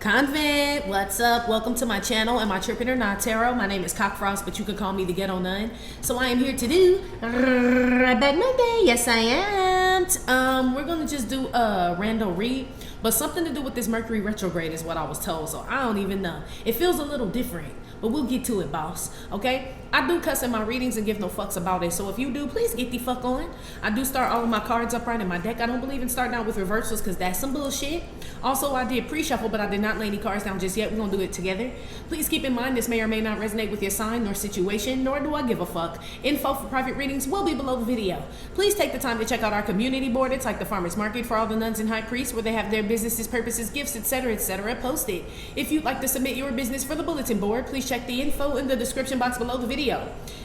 Convent, what's up? Welcome to my channel and my Trippin' or Not Tarot. My name is Cockfrost, but you can call me the Ghetto Nun. So I am here to do Bad Monday. Yes, I am. We're gonna just do a random read, but something to do with this Mercury retrograde is what I was told. So I don't even know. It feels a little different, but we'll get to it, boss. Okay? I do cuss in my readings and give no fucks about it. So if you do, please get the fuck on. I do start all of my cards upright in my deck. I don't believe in starting out with reversals because that's some bullshit. Also, I did pre-shuffle, but I did not lay any cards down just yet. We're going to do it together. Please keep in mind this may or may not resonate with your sign nor situation, nor do I give a fuck. Info for private readings will be below the video. Please take the time to check out our community board. It's like the farmer's market for all the nuns and high priests where they have their businesses, purposes, gifts, etc., posted. If you'd like to submit your business for the bulletin board, please check the info in the description box below the video.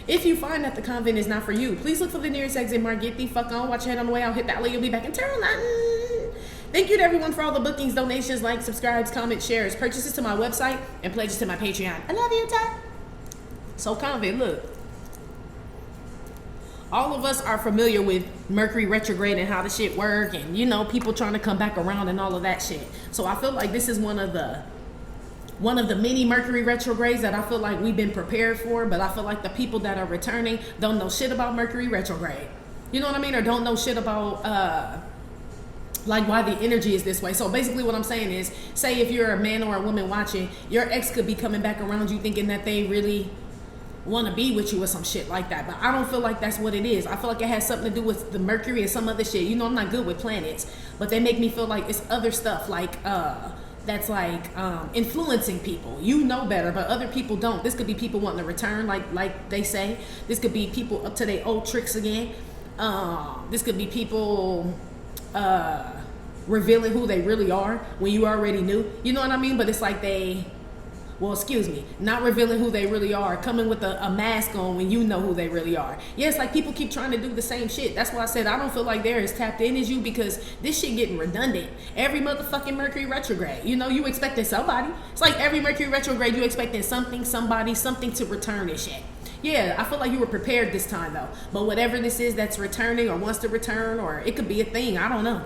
If you find that the convent is not for you, please look for the nearest exit mark. Get the fuck on. Watch your head on the way out. Hit that alley. You'll be back in Tarot Latin. Thank you to everyone for all the bookings, donations, likes, subscribes, comments, shares, purchases to my website, and pledges to my Patreon. I love you, Ty. So, convent, look. All of us are familiar with Mercury retrograde and how the shit work, and, you know, people trying to come back around and all of that shit. So, I feel like this is one of the many Mercury retrogrades that I feel like we've been prepared for, but I feel like the people that are returning don't know shit about Mercury retrograde. You know what I mean? Or don't know shit about, like why the energy is this way. So basically what I'm saying is, say if you're a man or a woman watching, your ex could be coming back around you thinking that they really want to be with you or some shit like that. But I don't feel like that's what it is. I feel like it has something to do with the Mercury and some other shit. You know, I'm not good with planets, but they make me feel like it's other stuff like, that's like influencing people. You know better, but other people don't. This could be people wanting to return, like they say. This could be people up to their old tricks again. This could be people revealing who they really are when you already knew. You know what I mean? But it's like not revealing who they really are, coming with a mask on when you know who they really are. Yeah, it's like people keep trying to do the same shit. That's why I said I don't feel like they're as tapped in as you, because this shit getting redundant. Every motherfucking Mercury retrograde, you know, you expecting somebody. It's like every Mercury retrograde, you expecting something, somebody, something to return and shit. Yeah, I feel like you were prepared this time though. But whatever this is that's returning or wants to return, or it could be a thing, I don't know.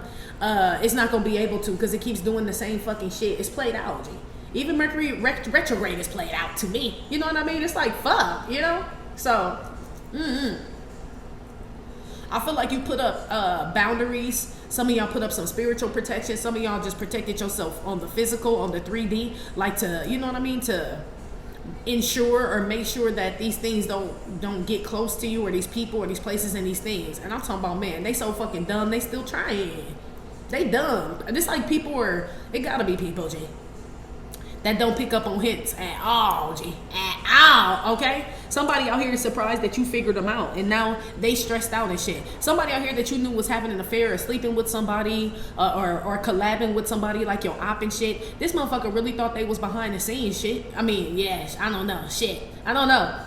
It's not gonna be able to, because it keeps doing the same fucking shit. It's played out, G. Even Mercury retrograde is played out to me. You know what I mean? It's like, fuck, you know? So, I feel like you put up boundaries. Some of y'all put up some spiritual protection. Some of y'all just protected yourself on the physical, on the 3D. Like to, you know what I mean? To ensure or make sure that these things don't get close to you, or these people or these places and these things. And I'm talking about, man, they so fucking dumb. They still trying. They dumb. It's like people it gotta be people, G, that don't pick up on hints at all, G. At all, okay? Somebody out here is surprised that you figured them out, and now they stressed out and shit. Somebody out here that you knew was having an affair or sleeping with somebody or collabing with somebody like your op and shit. This motherfucker really thought they was behind the scenes shit. I mean, yes, I don't know. Shit. I don't know.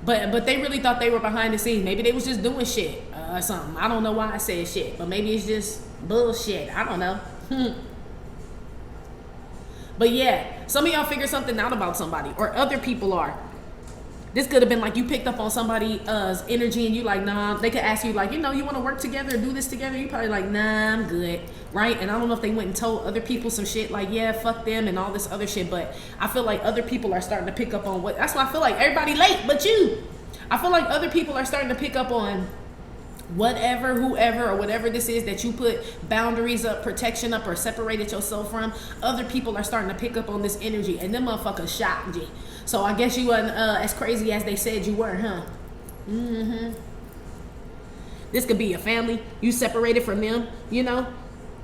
But they really thought they were behind the scenes. Maybe they was just doing shit or something. I don't know why I said shit, but maybe it's just bullshit. I don't know. But yeah, some of y'all figure something out about somebody, or other people are. This could have been like you picked up on somebody's energy and you like, nah. They could ask you like, you know, you want to work together, do this together. You probably like, nah, I'm good, right? And I don't know if they went and told other people some shit like, yeah, fuck them and all this other shit. But I feel like other people are starting to pick up on what. That's why I feel like everybody late, but you. I feel like other people are starting to pick up on whatever, whoever, or whatever this is that you put boundaries up, protection up, or separated yourself from. Other people are starting to pick up on this energy, and them motherfuckers shocked you. So I guess you wasn't as crazy as they said you were, huh? This could be your family. You separated from them, you know?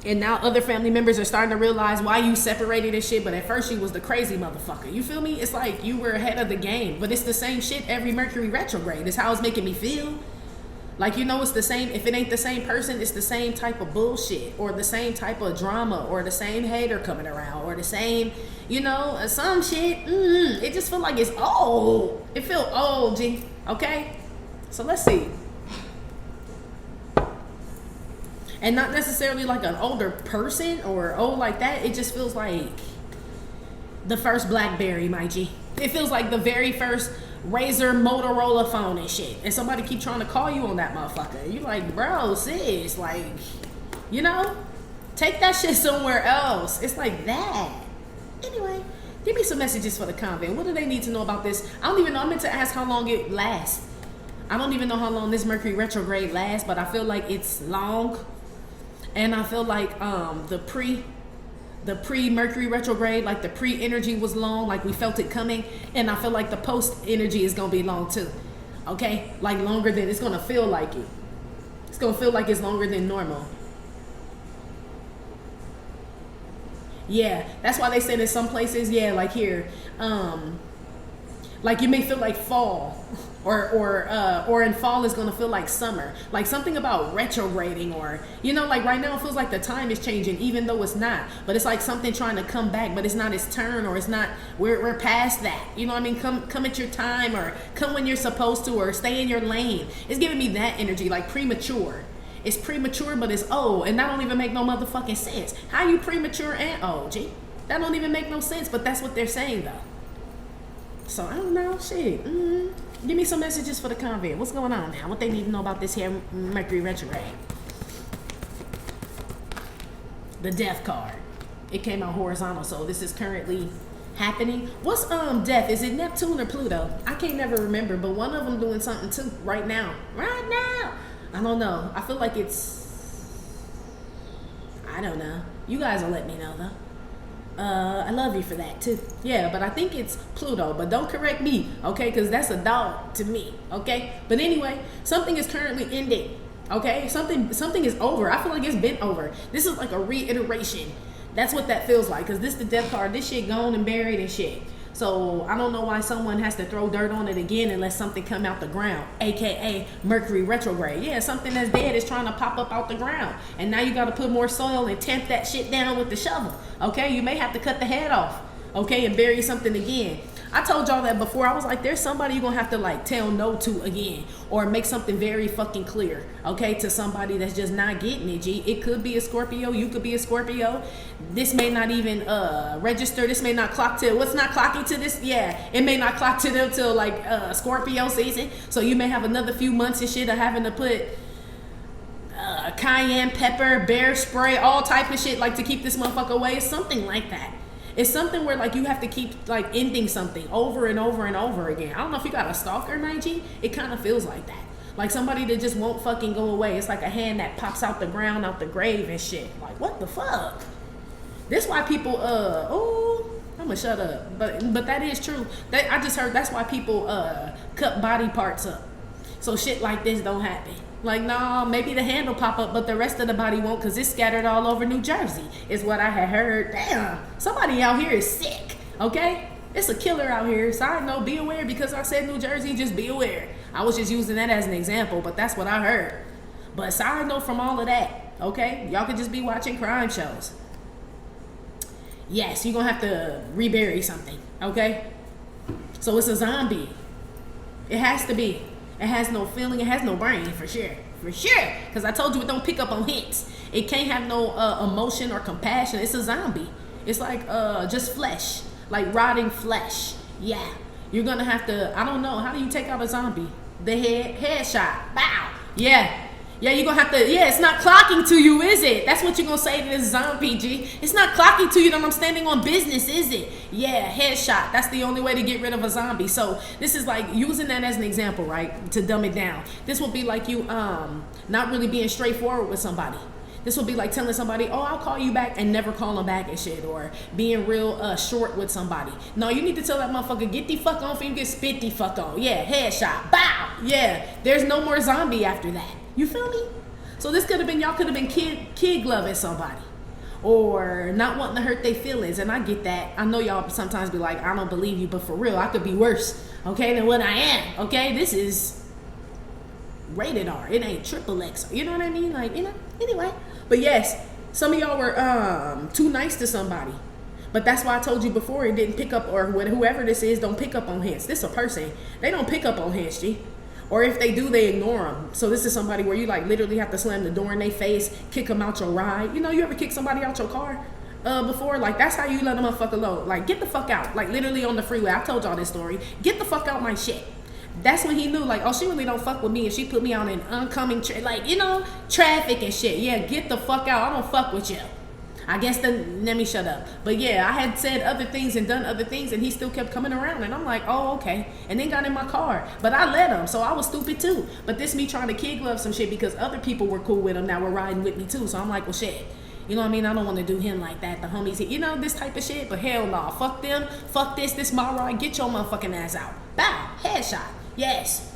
And now other family members are starting to realize why you separated and shit, but at first you was the crazy motherfucker. You feel me? It's like you were ahead of the game, but it's the same shit every Mercury retrograde. That's how it's making me feel. Like, you know, it's the same. If it ain't the same person, it's the same type of bullshit, or the same type of drama, or the same hater coming around, or the same, you know, some shit. It just feel like it's old. It feel old, G. Okay? So let's see. And not necessarily like an older person or old like that. It just feels like the first BlackBerry, my G. It feels like the very first Razor Motorola phone and shit, and somebody keep trying to call you on that motherfucker. You like, bro, sis, like, you know, take that shit somewhere else. It's like that. Give me some messages for the convent. What do they need to know about this? I don't even know. I meant to ask how long it lasts. I don't even know how long this Mercury retrograde lasts, but I feel like it's long. And I feel like the pre-Mercury retrograde, like the pre-energy was long, like we felt it coming. And I feel like the post-energy is going to be long too. Okay? Like longer than, it's going to feel like it. It's going to feel like it's longer than normal. Yeah, that's why they said in some places, yeah, like here, like you may feel like fall, or in fall is gonna feel like summer, like something about retrograding, or you know, like right now it feels like the time is changing, even though it's not. But it's like something trying to come back, but it's not its turn, or it's not. We're past that. You know what I mean? Come at your time, or come when you're supposed to, or stay in your lane. It's giving me that energy, like premature. It's premature, but it's old, and that don't even make no motherfucking sense. How you premature and old, G? That don't even make no sense, but that's what they're saying, though. So, I don't know, shit. Give me some messages for the convent. What's going on now? What they need to know about this here Mercury retrograde? The death card. It came out horizontal, so this is currently happening. What's death? Is it Neptune or Pluto? I can't never remember, but one of them doing something too right now. Right now! I don't know. I feel like it's... I don't know. You guys will let me know, though. I love you for that, too. Yeah, but I think it's Pluto. But don't correct me, okay? Because that's a dog to me, okay? But anyway, something is currently ending, okay? Something is over. I feel like it's been over. This is like a reiteration. That's what that feels like. Because this is the death card. This shit gone and buried and shit. So I don't know why someone has to throw dirt on it again unless something come out the ground, aka Mercury retrograde. Yeah, something that's dead is trying to pop up out the ground, and now you got to put more soil and tamp that shit down with the shovel. Okay, you may have to cut the head off, okay, and bury something again. I told y'all that before. I was like, there's somebody you're gonna have to like tell no to again, or make something very fucking clear, okay, to somebody that's just not getting it. G, it could be a Scorpio, you could be a Scorpio. This may not even register. This may not clock to what's not clocking to this. Yeah, it may not clock to them till like Scorpio season. So you may have another few months and shit of having to put cayenne pepper, bear spray, all type of shit like to keep this motherfucker away. It's something like that. It's something where like you have to keep like ending something over and over and over again. I don't know if you got a stalker, Nige. It kind of feels like that. Like somebody that just won't fucking go away. It's like a hand that pops out the ground, out the grave and shit. Like what the fuck? This why people I'm gonna shut up. But that is true. That I just heard that's why people cut body parts up. So shit like this don't happen. Like, no, maybe the hand will pop up, but the rest of the body won't because it's scattered all over New Jersey, is what I had heard. Damn, somebody out here is sick, okay? It's a killer out here. Side note, be aware because I said New Jersey, just be aware. I was just using that as an example, but that's what I heard. But side note from all of that, okay? Y'all could just be watching crime shows. Yes, you're going to have to rebury something, okay? So it's a zombie. It has to be. It has no feeling. It has no brain, for sure. For sure. Because I told you it don't pick up on hints. It can't have no emotion or compassion. It's a zombie. It's like just flesh. Like rotting flesh. Yeah. You're going to have to, I don't know. How do you take out a zombie? The headshot. Bow. Yeah. Yeah, you're going to have to, yeah, it's not clocking to you, is it? That's what you're going to say to this zombie, G. It's not clocking to you that I'm standing on business, is it? Yeah, headshot. That's the only way to get rid of a zombie. So this is like using that as an example, right? To dumb it down. This will be like you not really being straightforward with somebody. This will be like telling somebody, oh, I'll call you back and never call them back and shit. Or being real short with somebody. No, you need to tell that motherfucker, get the fuck on for you get spit the fuck on. Yeah, headshot. Bow. Yeah, there's no more zombie after that. You feel me? So this could have been, y'all could have been kid gloving somebody. Or not wanting to hurt their feelings. And I get that. I know y'all sometimes be like, I don't believe you. But for real, I could be worse, okay, than what I am. Okay, this is rated R. It ain't triple X. You know what I mean? Like, you know, anyway. But yes, some of y'all were too nice to somebody. But that's why I told you before it didn't pick up, or whoever this is don't pick up on hints. This is a person. They don't pick up on hints, G. Or if they do, they ignore them. So this is somebody where you like literally have to slam the door in their face, kick them out your ride. You know, you ever kick somebody out your car before? Like that's how you let them motherfucker alone. Like get the fuck out. Like literally on the freeway. I told y'all this story. Get the fuck out my shit. That's when he knew like, oh, she really don't fuck with me and she put me on an oncoming like, you know, traffic and shit. Yeah, get the fuck out. I don't fuck with you. I guess then let me shut up. But yeah, I had said other things and done other things, and he still kept coming around, and I'm like, oh, okay. And then got in my car, but I let him, so I was stupid too. But this me trying to kid glove some shit because other people were cool with him that were riding with me too. So I'm like, well, shit. You know what I mean? I don't want to do him like that. The homies, you know, this type of shit. But hell no, fuck them. Fuck this my ride. Get your motherfucking ass out. Bow, headshot. Yes.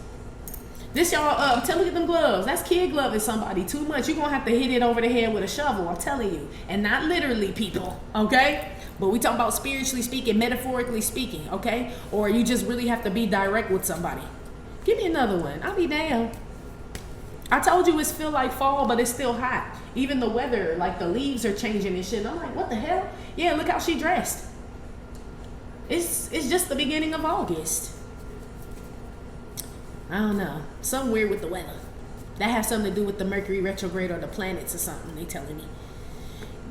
This y'all, tell me them gloves. That's kid gloving somebody too much. You're gonna have to hit it over the head with a shovel. I'm telling you, and not literally, people. Okay? But we talk about spiritually speaking, metaphorically speaking. Okay? Or you just really have to be direct with somebody. Give me another one. I'll be damn. I told you it's feel like fall, but it's still hot. Even the weather, like the leaves are changing and shit. I'm like, what the hell? Yeah, look how she dressed. It's just the beginning of August. I don't know. Something weird with the weather. That has something to do with the Mercury retrograde or the planets or something, they telling me.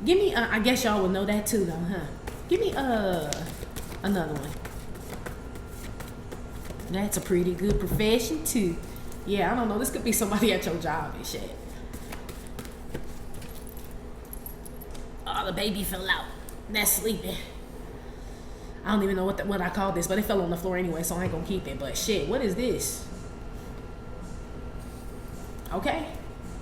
Give me, I guess y'all will know that too though, huh? Give me another one. That's a pretty good profession too. Yeah, I don't know. This could be somebody at your job and shit. Oh, the baby fell out. That's sleeping. I don't even know what I called this, but it fell on the floor anyway, so I ain't gonna keep it. But shit, what is this? Okay.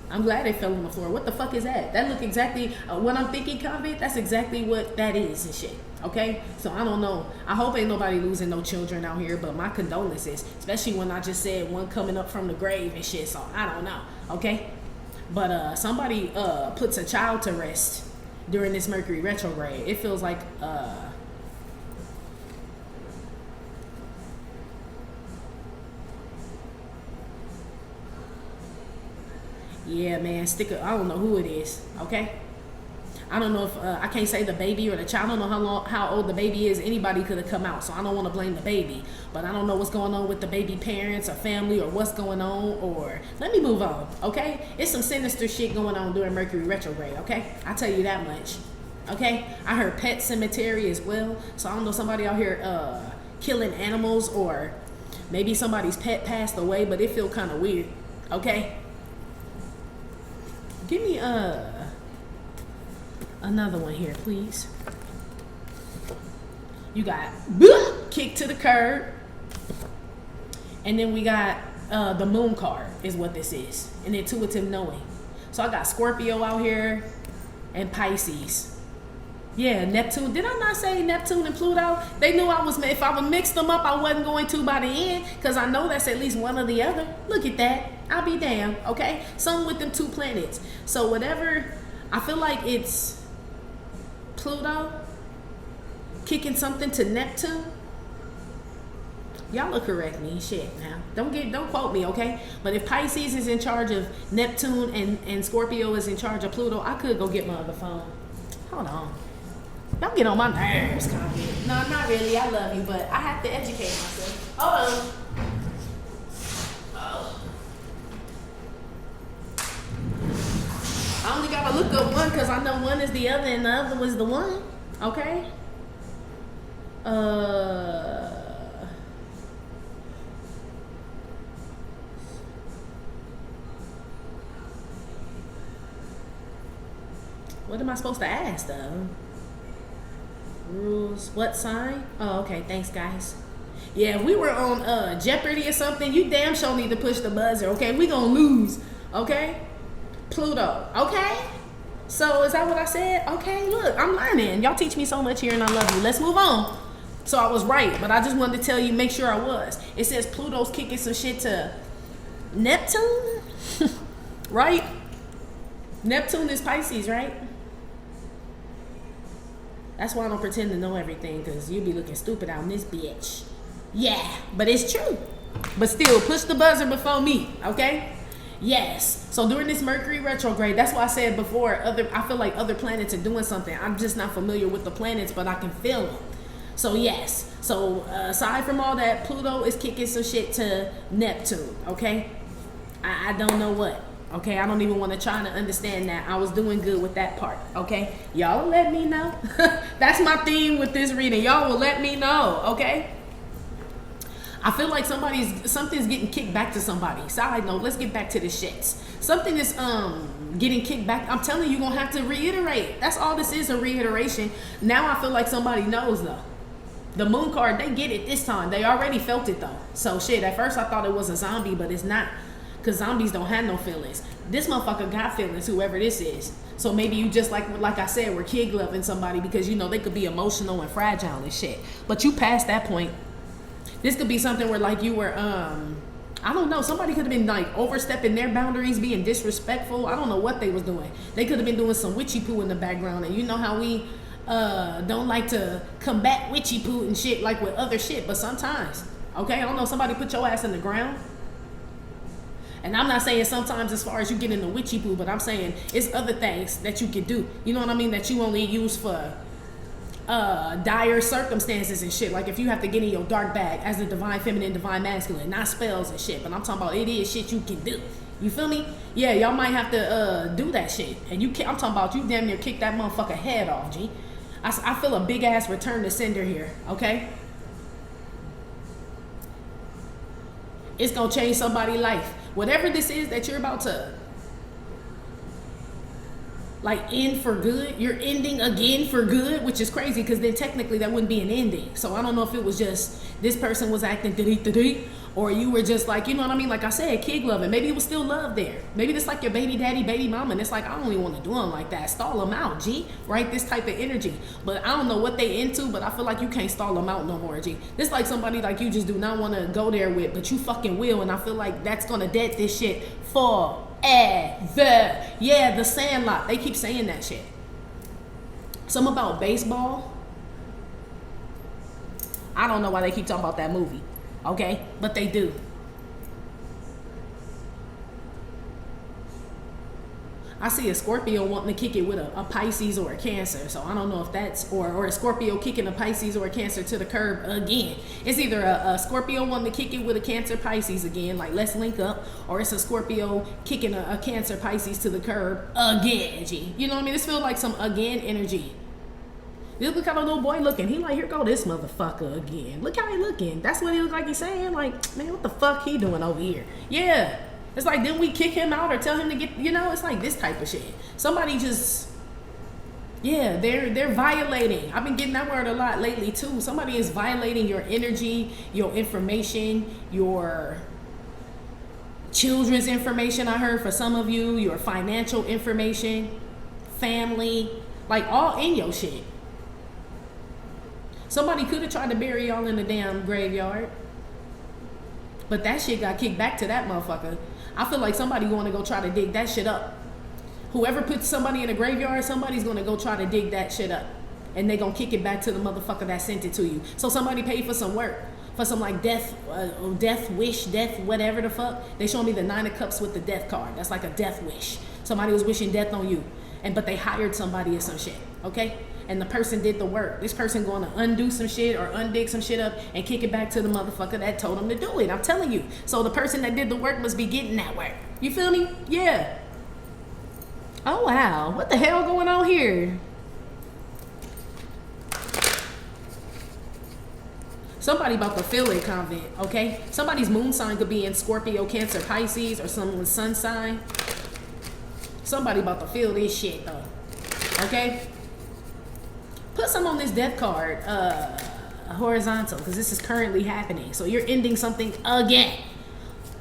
I'm glad it fell on the floor. What the fuck is that? That look exactly, when I'm thinking COVID, that's exactly what that is and shit. Okay? So I don't know. I hope ain't nobody losing no children out here, but my condolences. Especially when I just said one coming up from the grave and shit, so I don't know. Okay? But somebody puts a child to rest during this Mercury retrograde. It feels like yeah, man, I don't know who it is, okay? I don't know if, I can't say the baby or the child. I don't know how old the baby is. Anybody could have come out, so I don't want to blame the baby. But I don't know what's going on with the baby parents or family or what's going on, or let me move on, okay? It's some sinister shit going on during Mercury retrograde, okay? I'll tell you that much, okay? I heard pet cemetery as well, so I don't know, somebody out here killing animals, or maybe somebody's pet passed away, but it feel kind of weird, okay? Give me another one here, please. You got kick to the curb, and then we got the moon card is what this is, and intuitive knowing. So I got Scorpio out here and Pisces. Yeah, Neptune. Did I not say Neptune and Pluto? They knew I was, if I would mix them up, I wasn't going to by the end, because I know that's at least one or the other. Look at that. I'll be damned, okay? Something with them two planets. So whatever, I feel like it's Pluto kicking something to Neptune. Y'all will correct me, shit now. Don't quote me, okay? But if Pisces is in charge of Neptune and Scorpio is in charge of Pluto, I could go get my other phone. Hold on. Don't get on my nerves, Connie. No, not really. I love you, but I have to educate myself. Hold on. Oh. I only gotta look up one because I know one is the other and the other was the one. Okay? What am I supposed to ask though? Rules. What sign? Oh, okay. Thanks, guys. Yeah, if we were on Jeopardy or something, you damn sure need to push the buzzer, okay? We gonna lose, okay? Pluto, okay? So is that what I said? Okay, look, I'm learning. Y'all teach me so much here and I love you. Let's move on. So I was right, but I just wanted to tell you, make sure I was. It says Pluto's kicking some shit to Neptune, right? Neptune is Pisces, right? That's why I don't pretend to know everything, because you be looking stupid out in this bitch. Yeah, but it's true. But still, push the buzzer before me, okay? Yes. So during this Mercury retrograde, that's why I said before, I feel like other planets are doing something. I'm just not familiar with the planets, but I can feel them. So yes. So aside from all that, Pluto is kicking some shit to Neptune, okay? I don't know what. Okay, I don't even want to try to understand that. I was doing good with that part, okay? Y'all will let me know. That's my theme with this reading. Y'all will let me know, okay? I feel like something's getting kicked back to somebody. Side note, let's get back to the shits. Something is getting kicked back. I'm telling you, you're gonna have to reiterate. That's all this is, a reiteration. Now I feel like somebody knows though. The moon card, they get it this time. They already felt it though. So shit, at first I thought it was a zombie, but it's not. Cause zombies don't have no feelings. This motherfucker got feelings, whoever this is. So maybe you just like I said, we're kid gloving somebody because you know they could be emotional and fragile and shit. But you past that point. This could be something where like you were I don't know, somebody could have been like overstepping their boundaries, being disrespectful. I don't know what they was doing. They could have been doing some witchy poo in the background, and you know how we don't like to combat witchy poo and shit like with other shit, but sometimes, okay, I don't know, somebody put your ass in the ground. And I'm not saying sometimes as far as you get into witchy poo, but I'm saying it's other things that you can do. You know what I mean? That you only use for dire circumstances and shit. Like if you have to get in your dark bag as the divine feminine, divine masculine, not spells and shit. But I'm talking about it is shit you can do. You feel me? Yeah, y'all might have to do that shit. And I'm talking about you damn near kick that motherfucker head off, G. I feel a big ass return to sender here, okay? It's gonna change somebody's life. Whatever this is that you're about to like end for good, you're ending again for good, which is crazy because then technically that wouldn't be an ending. So I don't know if it was just this person was acting or you were just like, you know what I mean? Like I said, kid loving. Maybe it was still love there. Maybe it's like your baby daddy, baby mama, and it's like, I don't even want to do them like that. Stall them out, G. Right? This type of energy. But I don't know what they into, but I feel like you can't stall them out no more, G. This like somebody like you just do not want to go there with, but you fucking will. And I feel like that's going to dead this shit forever. Yeah, the Sandlot. They keep saying that shit. Something about baseball. I don't know why they keep talking about that movie. Okay, but they do. I see a Scorpio wanting to kick it with a Pisces or a Cancer. So I don't know if that's, or a Scorpio kicking a Pisces or a Cancer to the curb again. It's either a Scorpio wanting to kick it with a Cancer Pisces again, like let's link up, or it's a Scorpio kicking a Cancer Pisces to the curb again, G. You know what I mean? This feels like some again energy. Look how the little boy looking. He like, here go this motherfucker again. Look how he looking. That's what he look like he's saying. Like, man, what the fuck he doing over here? Yeah. It's like, didn't we kick him out or tell him to get, you know, it's like this type of shit. Somebody just, yeah, they're violating. I've been getting that word a lot lately too. Somebody is violating your energy, your information, your children's information, I heard for some of you, your financial information, family, like all in your shit. Somebody could have tried to bury y'all in the damn graveyard, but that shit got kicked back to that motherfucker. I feel like somebody going to go try to dig that shit up. Whoever puts somebody in a graveyard, somebody's going to go try to dig that shit up. And they going to kick it back to the motherfucker that sent it to you. So somebody paid for some work, for some like death wish, death whatever the fuck. They showed me the 9 of Cups with the death card. That's like a death wish. Somebody was wishing death on you. But they hired somebody or some shit, okay? And the person did the work. This person going to undo some shit or undig some shit up and kick it back to the motherfucker that told them to do it. I'm telling you. So the person that did the work must be getting that work. You feel me? Yeah. Oh, wow. What the hell going on here? Somebody about to feel it, convent, okay? Somebody's moon sign could be in Scorpio, Cancer, Pisces, or someone's sun sign. Somebody about to feel this shit, though. Okay? Put some on this death card, horizontal, because this is currently happening. So you're ending something again.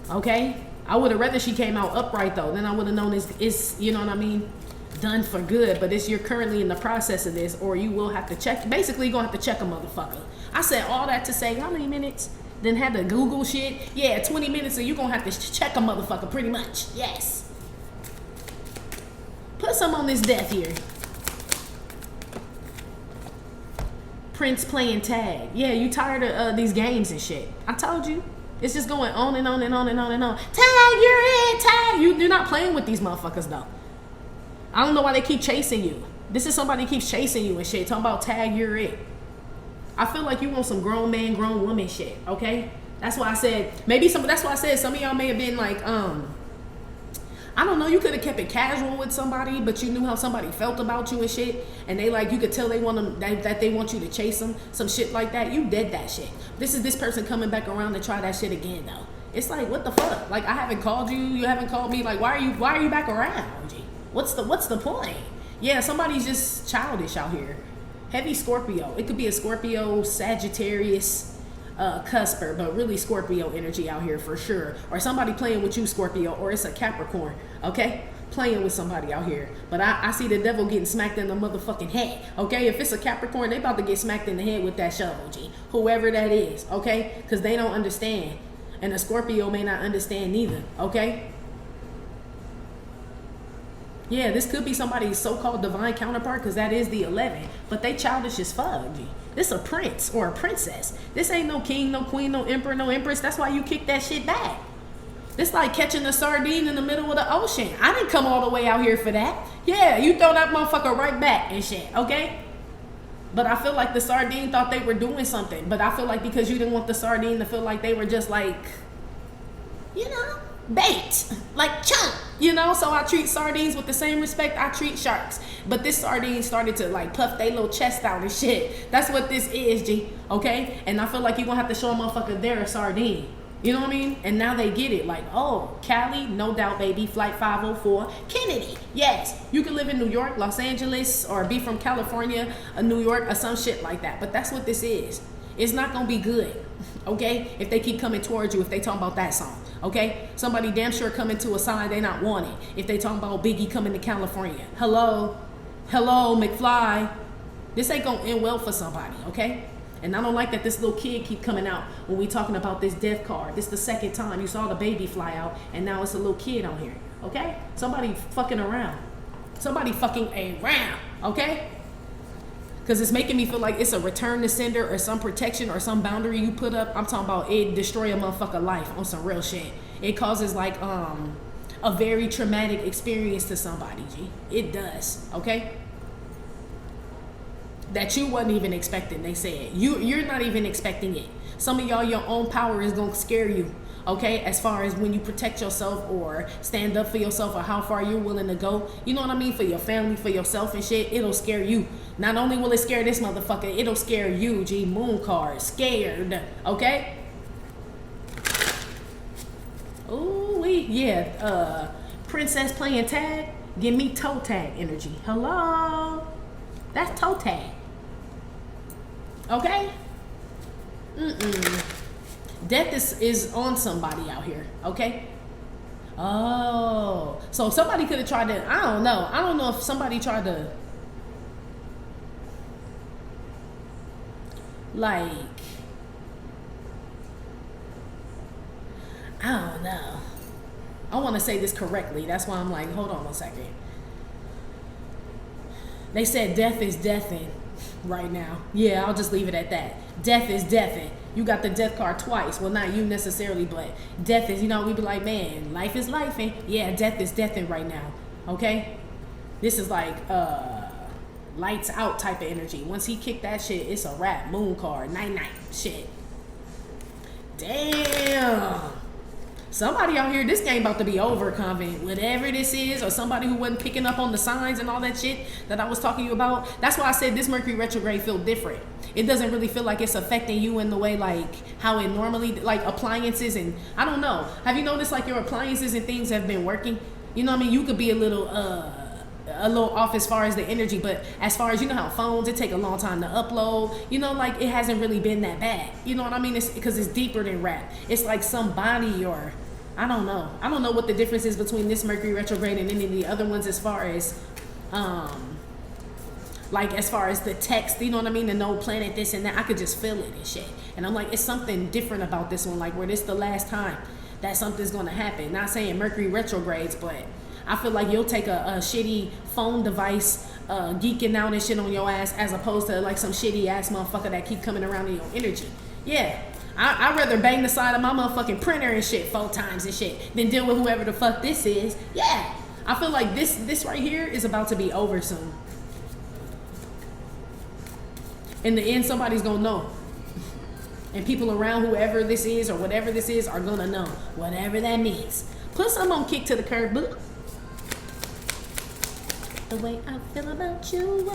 Okay? I would have rather she came out upright, though. Then I would have known it's, you know what I mean, done for good. But you're currently in the process of this, or you will have to check. Basically, you're going to have to check a motherfucker. I said all that to say, how many minutes? Then had to Google shit. Yeah, 20 minutes, so you're going to have to check a motherfucker pretty much. Yes. Put some on this death here. Prince playing tag. Yeah, you tired of these games and shit. I told you. It's just going on and on and on and on and on. Tag, you're it, tag. You're not playing with these motherfuckers, though. I don't know why they keep chasing you. This is somebody keeps chasing you and shit. Talking about tag, you're it. I feel like you want some grown man, grown woman shit, okay? That's why I said, that's why I said some of y'all may have been like, I I don't know, you could have kept it casual with somebody, but you knew how somebody felt about you and shit, and they like, you could tell they want them, that they want you to chase them, some shit like that. You did that shit. This is this person coming back around to try that shit again though. It's like, what the fuck? Like, I haven't called you, you haven't called me. Like, why are you back around? G? What's the point? Yeah, somebody's just childish out here. Heavy Scorpio. It could be a Scorpio, Sagittarius, cusper, but really Scorpio energy out here for sure. Or somebody playing with you, Scorpio, or it's a Capricorn, okay? Playing with somebody out here. But I see the devil getting smacked in the motherfucking head, okay? If it's a Capricorn, they about to get smacked in the head with that shovel, G. Whoever that is, okay? Because they don't understand. And a Scorpio may not understand neither, okay? Yeah, this could be somebody's so-called divine counterpart, because that is the 11. But they childish as fuck, G. This a prince or a princess. This ain't no king, no queen, no emperor, no empress. That's why you kick that shit back. This like catching a sardine in the middle of the ocean. I didn't come all the way out here for that. Yeah, you throw that motherfucker right back and shit, okay? But I feel like the sardine thought they were doing something. But I feel like because you didn't want the sardine to feel like they were just like, you know, bait, like chunk, you know. So I treat sardines with the same respect I treat sharks. But this sardine started to like puff their little chest out and shit. That's what this is, G, okay? And I feel like you're gonna have to show a motherfucker they're a sardine. You know what I mean? And now they get it. Like, oh, Cali, no doubt, baby. Flight 504. Kennedy, yes. You can live in New York, Los Angeles, or be from California, New York, or some shit like that. But that's what this is. It's not gonna be good, okay? If they keep coming towards you, if they talking about that song, okay? Somebody damn sure coming to a sign they not wanted. If they talking about Biggie coming to California. Hello, McFly. This ain't gonna end well for somebody, okay? And I don't like that this little kid keep coming out when we talking about this death card. This the second time you saw the baby fly out, and now it's a little kid on here, okay? Somebody fucking around. Somebody fucking around, okay? Because it's making me feel like it's a return to sender or some protection or some boundary you put up. I'm talking about it destroy a motherfucker life on some real shit. It causes like a very traumatic experience to somebody, G. It does, okay? That you wasn't even expecting, they said. You're not even expecting it. Some of y'all, your own power is gonna scare you, okay? As far as when you protect yourself or stand up for yourself or how far you're willing to go. You know what I mean? For your family, for yourself and shit, it'll scare you. Not only will it scare this motherfucker, it'll scare you, G. Moon card, scared, okay? Ooh, yeah, princess playing tag, give me toe tag energy. Hello? That's toe tag. Okay? Death is on somebody out here, okay? Oh, so somebody could have tried to, I don't know if somebody tried to, like, I don't know. I want to say this correctly. That's why I'm like, hold on a second. They said death is deathing right now. Yeah, I'll just leave it at that. Death is deathing. You got the death card twice. Well, not you necessarily, but death is, you know, we be like, man, life is lifing. Yeah, death is deathing right now. Okay? This is like lights out type of energy. Once he kicked that shit, it's a wrap. Moon card. Night shit. Damn. Somebody out here, this game about to be over, convent. Whatever this is, or somebody who wasn't picking up on the signs and all that shit that I was talking to you about. That's why I said this Mercury retrograde feel different. It doesn't really feel like it's affecting you in the way like how it normally, like appliances and, I don't know. Have you noticed like your appliances and things have been working? You know what I mean? You could be a little off as far as the energy, but as far as, you know how phones, it take a long time to upload, you know, like it hasn't really been that bad. You know what I mean? It's because it's deeper than rap. It's like somebody, or I don't know what the difference is between this Mercury retrograde and any of the other ones as far as like as far as the text, you know what I mean, the no planet this and that. I could just feel it and shit, and I'm like, it's something different about this one, like where this the last time that something's gonna happen. Not saying Mercury retrogrades, but I feel like you'll take a shitty phone device geeking out and shit on your ass, as opposed to like some shitty ass motherfucker that keep coming around in your energy. Yeah, I'd rather bang the side of my motherfucking printer and shit 4 times and shit than deal with whoever the fuck this is. Yeah, I feel like this right here is about to be over soon. In the end, somebody's gonna know. And people around whoever this is or whatever this is are gonna know. Whatever that means. Put some on kick to the curb, boo. the way I feel about you.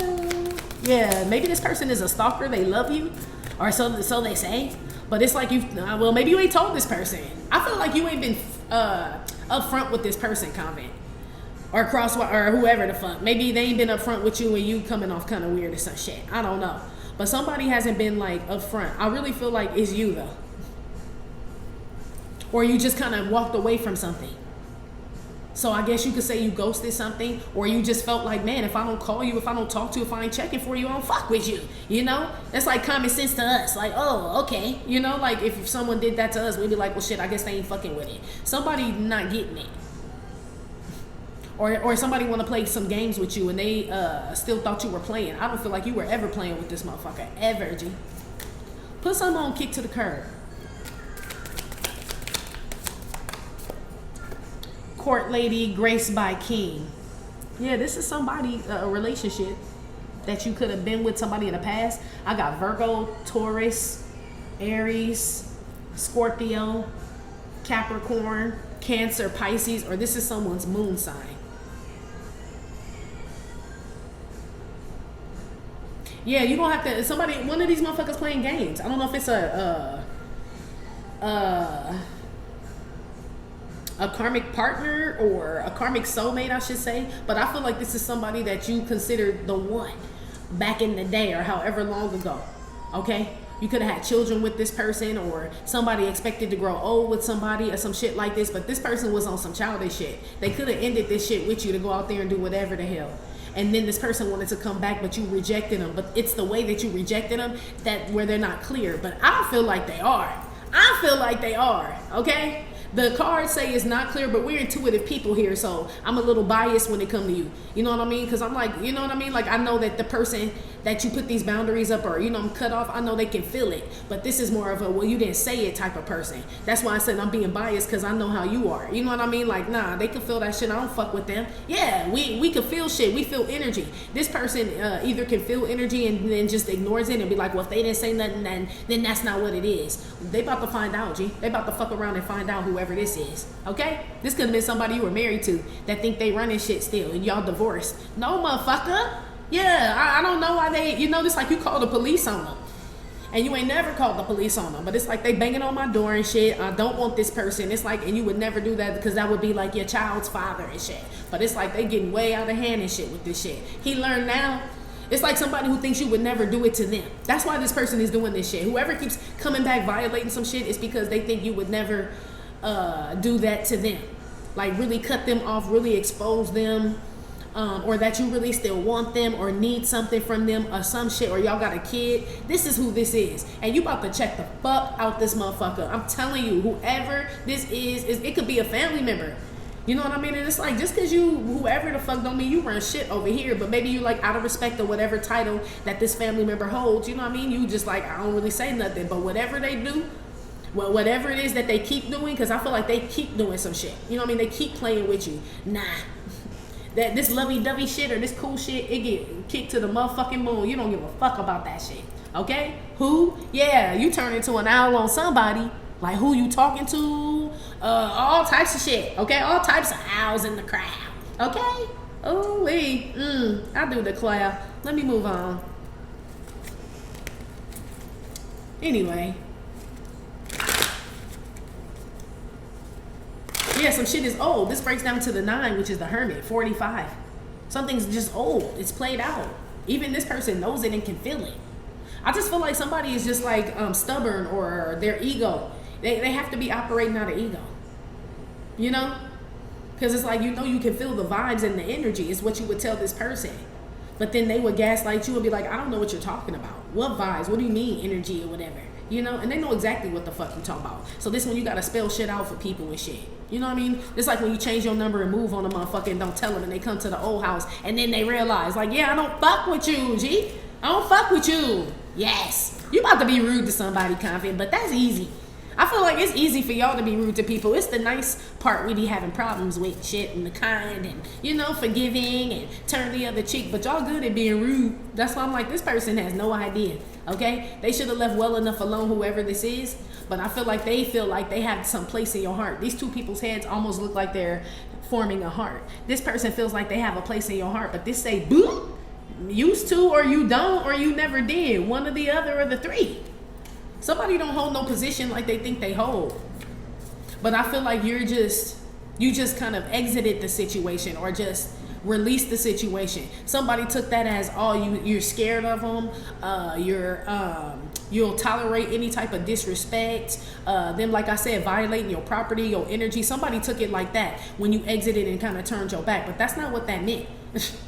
Yeah, maybe this person is a stalker. They love you, or so they say. But it's like well, maybe you ain't told this person. I feel like you ain't been upfront with this person, Convent, or or whoever the fuck. Maybe they ain't been upfront with you, and you coming off kind of weird or some shit. I don't know. But somebody hasn't been like upfront. I really feel like it's you though, or you just kind of walked away from something. So I guess you could say you ghosted something, or you just felt like, man, if I don't call you, if I don't talk to you, if I ain't checking for you, I don't fuck with you. You know, that's like common sense to us. Like, oh, okay. You know, like if someone did that to us, we'd be like, well, shit, I guess they ain't fucking with it. Somebody not getting it. Or somebody want to play some games with you and they still thought you were playing. I don't feel like you were ever playing with this motherfucker. Ever, G. Put something on kick to the curb. Court lady graced by king. Yeah, this is somebody, a relationship that you could have been with somebody in the past. I got Virgo, Taurus, Aries, Scorpio, Capricorn, Cancer, Pisces, or this is someone's moon sign. Yeah, you gonna have to, one of these motherfuckers playing games. I don't know if it's a karmic partner or a karmic soulmate, I should say. But I feel like this is somebody that you considered the one back in the day or however long ago. Okay? You could have had children with this person, or somebody expected to grow old with somebody or some shit like this. But this person was on some childish shit. They could have ended this shit with you to go out there and do whatever the hell. And then this person wanted to come back, but you rejected them. But it's the way that you rejected them that where they're not clear. But I don't feel like they are. I feel like they are. Okay? The cards say it's not clear, but we're intuitive people here, so I'm a little biased when it comes to you. You know what I mean? Because I'm like, you know what I mean? Like, I know that the person that you put these boundaries up or, you know, I'm cut off, I know they can feel it. But this is more of a, well, you didn't say it type of person. That's why I said I'm being biased, because I know how you are. You know what I mean? Like, nah, they can feel that shit. I don't fuck with them. Yeah, we can feel shit. We feel energy. This person either can feel energy and then just ignores it and be like, well, if they didn't say nothing, then that's not what it is. They about to find out, G. They about to fuck around and find out whoever this is. Okay? This could have been somebody you were married to that think they running shit still and y'all divorced. No, motherfucker. Yeah, I don't know why they, you know, it's like you call the police on them. And you ain't never called the police on them. But it's like they banging on my door and shit. I don't want this person. It's like, and you would never do that because that would be like your child's father and shit. But it's like they getting way out of hand and shit with this shit. He learned now. It's like somebody who thinks you would never do it to them. That's why this person is doing this shit. Whoever keeps coming back violating some shit is because they think you would never do that to them. Like really cut them off, really expose them. Or that you really still want them or need something from them or some shit, or y'all got a kid. This is who this is. And you about to check the fuck out this motherfucker. I'm telling you, whoever this is it could be a family member. You know what I mean? And it's like, just because you, whoever the fuck, don't mean you run shit over here, but maybe you like out of respect of whatever title that this family member holds, you know what I mean? You just like, I don't really say nothing, but whatever they do, well, whatever it is that they keep doing, because I feel like they keep doing some shit. You know what I mean? They keep playing with you. Nah. That this lovey-dovey shit or this cool shit, it get kicked to the motherfucking moon. You don't give a fuck about that shit. Okay? Who? Yeah, you turn into an owl on somebody. Like who you talking to? All types of shit. Okay? All types of owls in the crowd. Okay? Ooh-wee. I do declare. Let me move on. Anyway. Yeah, some shit is old. This breaks down to the 9, which is the Hermit, 45. Something's just old. It's played out. Even this person knows it and can feel it. I just feel like somebody is just like stubborn, or their ego. They have to be operating out of ego. You know? Because it's like, you know, you can feel the vibes and the energy. It's what you would tell this person. But then they would gaslight you and be like, I don't know what you're talking about. What vibes? What do you mean energy or whatever? You know, and they know exactly what the fuck you talk about. So this one, you gotta spell shit out for people and shit. You know what I mean? It's like when you change your number and move on a motherfucker and don't tell them, and they come to the old house and then they realize, like, yeah, I don't fuck with you, G. I don't fuck with you. Yes. You about to be rude to somebody, Confident, but that's easy. I feel like it's easy for y'all to be rude to people. It's the nice part we be having problems with, shit, and the kind, and, you know, forgiving and turn the other cheek. But y'all good at being rude. That's why I'm like, this person has no idea, okay? They should have left well enough alone, whoever this is. But I feel like they have some place in your heart. These two people's heads almost look like they're forming a heart. This person feels like they have a place in your heart, but this say, boo, used to, or you don't, or you never did. One or the other, or the three. Somebody don't hold no position like they think they hold. But I feel like you just kind of exited the situation, or just released the situation. Somebody took that as, oh, you're scared of them. You'll tolerate any type of disrespect. Them, like I said, violating your property, your energy. Somebody took it like that when you exited and kind of turned your back. But that's not what that meant.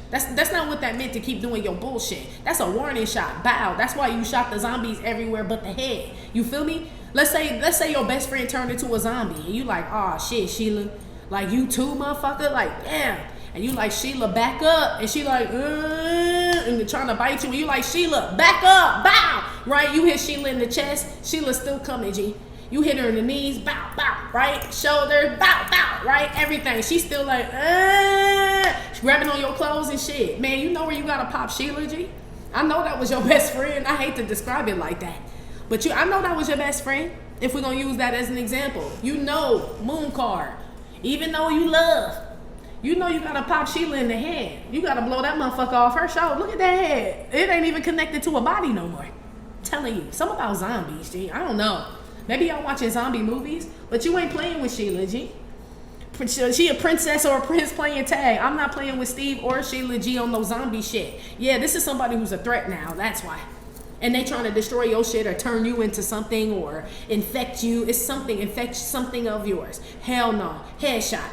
That's not what that meant, to keep doing your bullshit. That's a warning shot. Bow. That's why you shot the zombies everywhere but the head. You feel me? Let's say your best friend turned into a zombie and you like, oh shit, Sheila, like you too, motherfucker, like damn. And you like, Sheila, back up, and she like, and trying to bite you, and you like, Sheila, back up, bow, right? You hit Sheila in the chest, Sheila's still coming, G. You hit her in the knees, bow, bow, right? Shoulder, bow, bow, right? Everything. She's still like, she's grabbing on your clothes and shit. Man, you know where you gotta pop Sheila, G? I know that was your best friend. I hate to describe it like that. But I know that was your best friend. If we're gonna use that as an example. You know, moon card. Even though you love, you know you gotta pop Sheila in the head. You gotta blow that motherfucker off her shoulder. Look at that head. It ain't even connected to a body no more. I'm telling you, something about zombies, G. I don't know. Maybe y'all watching zombie movies, but you ain't playing with Sheila, G. She a princess or a prince playing tag. I'm not playing with Steve or Sheila G on no zombie shit. Yeah, this is somebody who's a threat now. That's why. And they trying to destroy your shit or turn you into something or infect you. It's something, infect something of yours. Hell no. Headshot.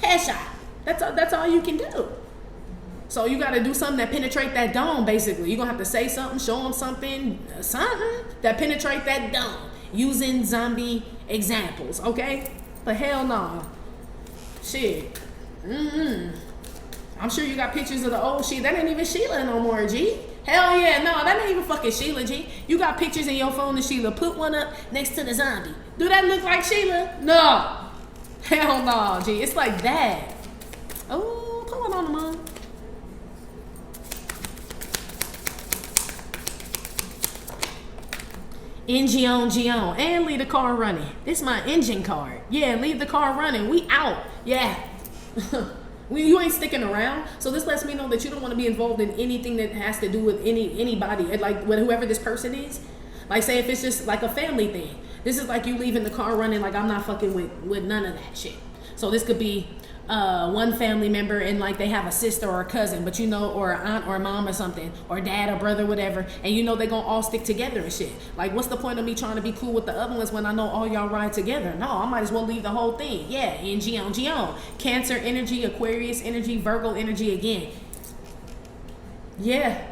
Headshot. That's all you can do. So you got to do something that penetrate that dome, basically. You're going to have to say something, show them something that penetrate that dome. Using zombie examples, okay? But hell no. Shit. I'm sure you got pictures of the old shit. That ain't even Sheila no more, G. Hell yeah, no, that ain't even fucking Sheila, G. You got pictures in your phone of Sheila. Put one up next to the zombie. Do that look like Sheila? No. Hell no, G. It's like that. Oh, put one on the mom. Engine on, and leave the car running. This is my engine card. Yeah, leave the car running. We out. Yeah. You ain't sticking around. So this lets me know that you don't want to be involved in anything that has to do with anybody, like with whoever this person is. Like say if it's just like a family thing. This is like you leaving the car running, like I'm not fucking with none of that shit. So this could be one family member and like they have a sister or a cousin, but you know, or an aunt or a mom or something, or dad or brother, whatever, and you know they gonna all stick together and shit. Like what's the point of me trying to be cool with the other ones when I know all y'all ride together? No, I might as well leave the whole thing. Yeah, NG on. Cancer energy, Aquarius energy, Virgo energy again. Yeah.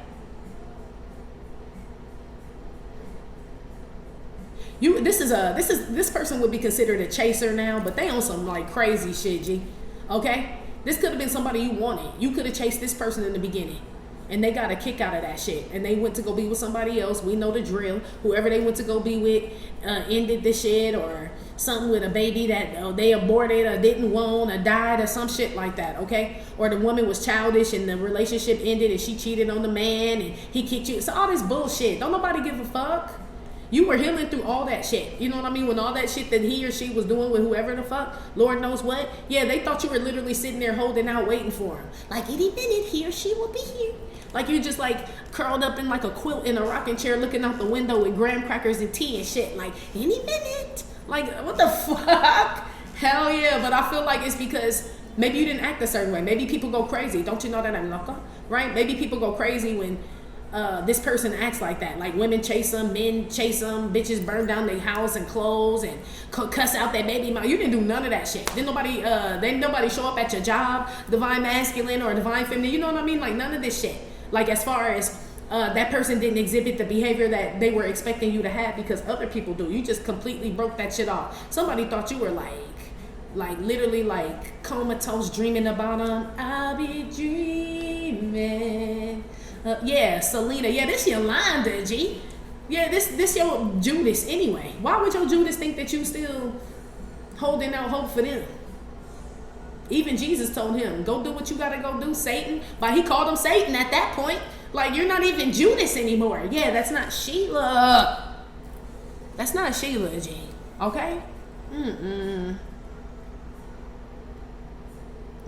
This person would be considered a chaser now, but they on some like crazy shit, G. Okay? This could have been somebody you wanted. You could have chased this person in the beginning. And they got a kick out of that shit. And they went to go be with somebody else. We know the drill. Whoever they went to go be with ended the shit, or something with a baby that they aborted or didn't want or died or some shit like that, okay? Or the woman was childish and the relationship ended and she cheated on the man and he kicked you. So all this bullshit. Don't nobody give a fuck. You were healing through all that shit. You know what I mean? When all that shit that he or she was doing with whoever the fuck, Lord knows what. Yeah, they thought you were literally sitting there holding out waiting for him. Like any minute he or she will be here. Like you just like curled up in like a quilt in a rocking chair looking out the window with graham crackers and tea and shit. Like any minute. Like what the fuck? Hell yeah. But I feel like it's because maybe you didn't act a certain way. Maybe people go crazy. Don't you know that I'm loca? Right? Maybe people go crazy when this person acts like that. Like women chase them, men chase them, bitches burn down their house and clothes and cuss out their baby mom. You didn't do none of that shit. Didn't nobody show up at your job, divine masculine or divine feminine. You know what I mean? Like none of this shit. Like as far as that person didn't exhibit the behavior that they were expecting you to have because other people do. You just completely broke that shit off. Somebody thought you were like literally like comatose dreaming about them. I'll be dreaming. Yeah, Selena. Yeah, this Yolanda, G. Yeah, this your Judas anyway. Why would your Judas think that you still holding out hope for them? Even Jesus told him, go do what you gotta go do, Satan. But he called him Satan at that point. Like, you're not even Judas anymore. Yeah, that's not Sheila. That's not Sheila, G. Okay?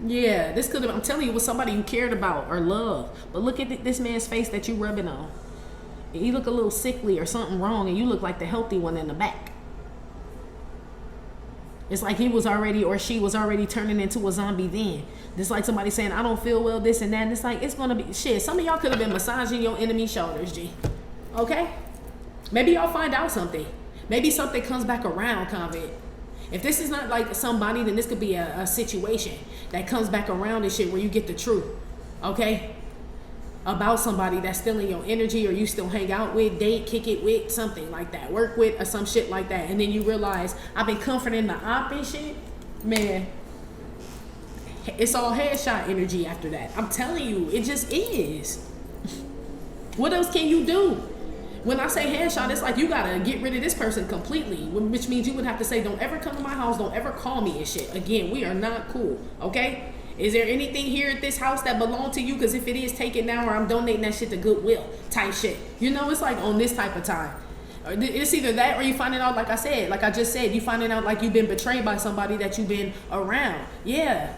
Yeah, this could have, I'm telling you, was somebody you cared about or loved. But look at this man's face that you rubbing on. You look a little sickly or something wrong, and you look like the healthy one in the back. It's like he was already, or she was already turning into a zombie then. Just like somebody saying, I don't feel well, this and that. And it's like, it's going to be, shit, some of y'all could have been massaging your enemy's shoulders, G. Okay? Maybe y'all find out something. Maybe something comes back around, convict. If this is not like somebody, then this could be a situation that comes back around and shit where you get the truth. Okay? About somebody that's still in your energy, or you still hang out with, date, kick it with, something like that, work with, or some shit like that. And then you realize, I've been comforting the op and shit. Man, it's all headshot energy after that. I'm telling you, it just is. What else can you do? When I say headshot, it's like you gotta get rid of this person completely, which means you would have to say, don't ever come to my house, don't ever call me and shit. Again, we are not cool, okay? Is there anything here at this house that belong to you? Because if it is, take it now, or I'm donating that shit to Goodwill type shit. You know, it's like on this type of time. It's either that, or you finding out, like I said, like I just said, you finding out like you've been betrayed by somebody that you've been around. Yeah.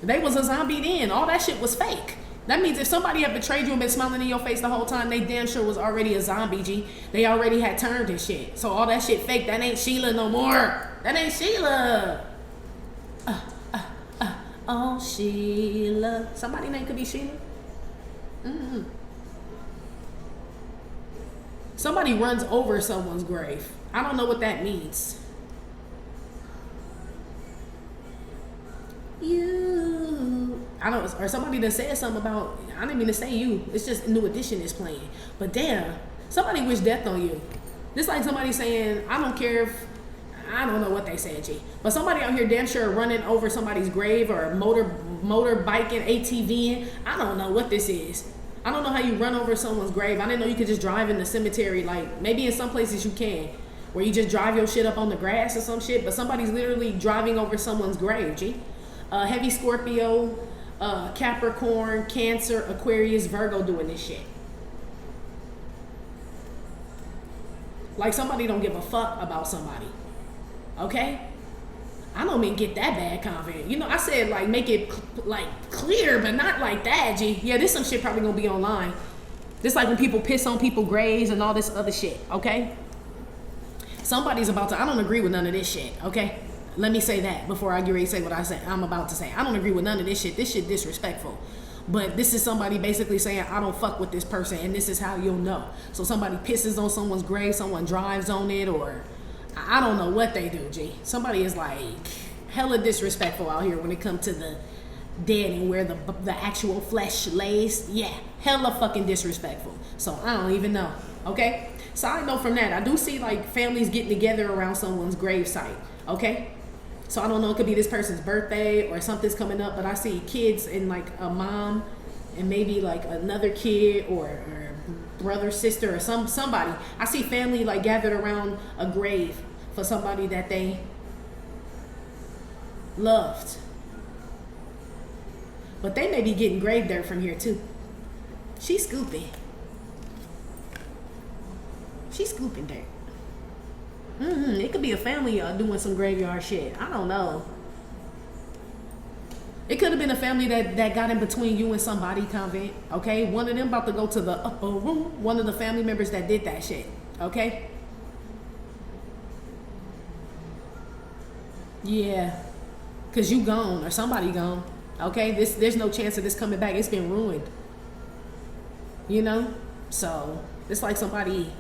They was a zombie then. All that shit was fake. That means if somebody had betrayed you and been smiling in your face the whole time, they damn sure was already a zombie, G. They already had turned and shit. So all that shit fake. That ain't Sheila no more. That ain't Sheila. Oh, Sheila. Somebody name could be Sheila. Somebody runs over someone's grave. I don't know what that means. You. I don't, or somebody that said something about, I didn't mean to say you. It's just New Edition is playing. But damn, somebody wished death on you. This like somebody saying, I don't care if, I don't know what they said, G. But somebody out here damn sure running over somebody's grave, or motorbiking, ATVing. I don't know what this is. I don't know how you run over someone's grave. I didn't know you could just drive in the cemetery. Like, maybe in some places you can, where you just drive your shit up on the grass or some shit. But somebody's literally driving over someone's grave, G. Heavy Scorpio, Capricorn, Cancer, Aquarius, Virgo doing this shit. Like somebody don't give a fuck about somebody. Okay? I don't mean get that bad confident. You know, I said like make it like clear, but not like that, G. Yeah, this some shit probably gonna be online. This like when people piss on people's graves and all this other shit, okay? Somebody's about to, I don't agree with none of this shit, okay? Let me say that before I get ready to say what I'm about to say. I don't agree with none of this shit. This shit disrespectful. But this is somebody basically saying, I don't fuck with this person, and this is how you'll know. So somebody pisses on someone's grave, someone drives on it, or I don't know what they do, G. Somebody is like hella disrespectful out here when it comes to the dead and where the actual flesh lays. Yeah, hella fucking disrespectful. So I don't even know, okay? Side note from that, I do see like families getting together around someone's grave site, okay? So I don't know, it could be this person's birthday or something's coming up, but I see kids and like a mom and maybe like another kid or brother, sister, or somebody. I see family like gathered around a grave for somebody that they loved. But they may be getting grave dirt from here too. She's scooping. She's scooping dirt. It could be a family doing some graveyard shit. I don't know. It could have been a family that got in between you and somebody, convent. Okay? One of them about to go to the upper room. One of the family members that did that shit. Okay? Yeah. Because you gone or somebody gone. Okay? There's no chance of this coming back. It's been ruined. You know? So, it's like somebody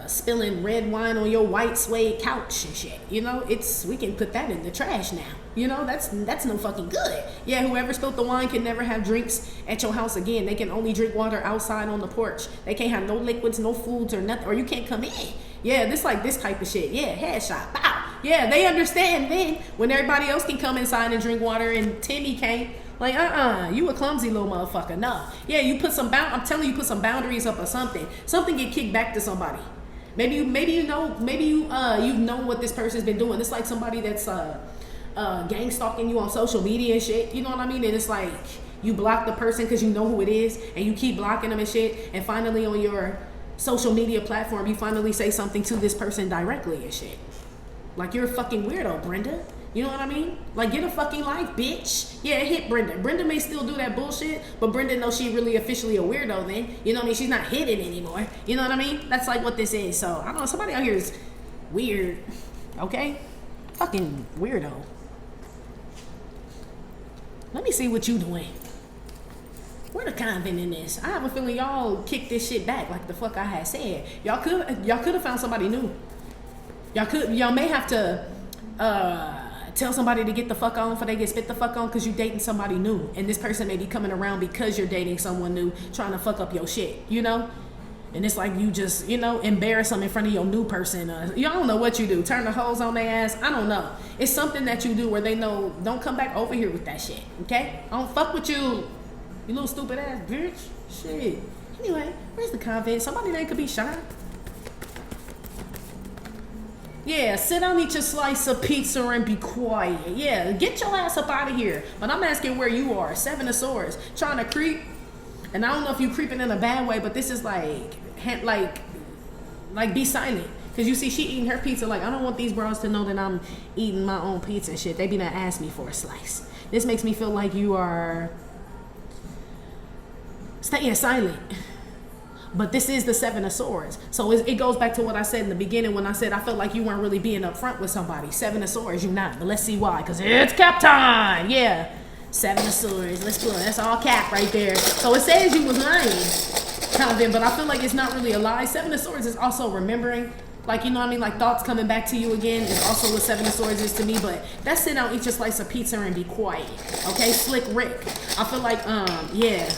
spilling red wine on your white suede couch and shit. You know, we can put that in the trash now. You know, that's no fucking good. Yeah, whoever spilled the wine can never have drinks at your house again. They can only drink water outside on the porch. They can't have no liquids, no foods or nothing, or you can't come in. Yeah, this type of shit. Yeah, headshot. Pow. Yeah, they understand then when everybody else can come inside and drink water and Timmy can't. Like, you a clumsy little motherfucker. No. Yeah, you put some I'm telling you, put some boundaries up or something. Something get kicked back to somebody. Maybe you know what this person's been doing. It's like somebody that's gang stalking you on social media and shit. You know what I mean? And it's like you block the person because you know who it is, and you keep blocking them and shit. And finally, on your social media platform, you finally say something to this person directly and shit. Like, you're a fucking weirdo, Brenda. You know what I mean? Like, get a fucking life, bitch. Yeah, hit Brenda. Brenda may still do that bullshit, but Brenda knows she really officially a weirdo then. You know what I mean? She's not hidden anymore. You know what I mean? That's like what this is. So, I don't know. Somebody out here is weird. Okay? Fucking weirdo. Let me see what you doing. Where the convent in this? I have a feeling y'all kicked this shit back like the fuck I had said. Y'all could have found somebody new. Y'all may have to tell somebody to get the fuck on before they get spit the fuck on, because you dating somebody new, and this person may be coming around because you're dating someone new, trying to fuck up your shit, you know? And it's like you just, you know, embarrass them in front of your new person. Y'all don't know what you do. Turn the hose on their ass. I don't know. It's something that you do where they know, don't come back over here with that shit, okay? I don't fuck with you. You little stupid ass bitch. Shit. Anyway, where's the convent? Somebody that could be shy. Yeah, sit down, eat your slice of pizza and be quiet. Yeah, get your ass up out of here. But I'm asking where you are. Seven of Swords. Trying to creep. And I don't know if you creeping in a bad way, but this is like be silent. Because you see, she eating her pizza. Like, I don't want these bros to know that I'm eating my own pizza and shit. They be not ask me for a slice. This makes me feel like you are staying silent. But this is the Seven of Swords. So it goes back to what I said in the beginning when I said I felt like you weren't really being upfront with somebody. Seven of Swords, you're not. But let's see why. Because it's cap time. Yeah. Seven of Swords. Let's put it. That's all cap right there. So it says you was lying, Calvin, but I feel like it's not really a lie. Seven of Swords is also remembering. Like, you know what I mean? Like, thoughts coming back to you again is also what Seven of Swords is to me. But that's sit down, eat your slice of pizza, and be quiet. Okay? Slick Rick. I feel like, yeah.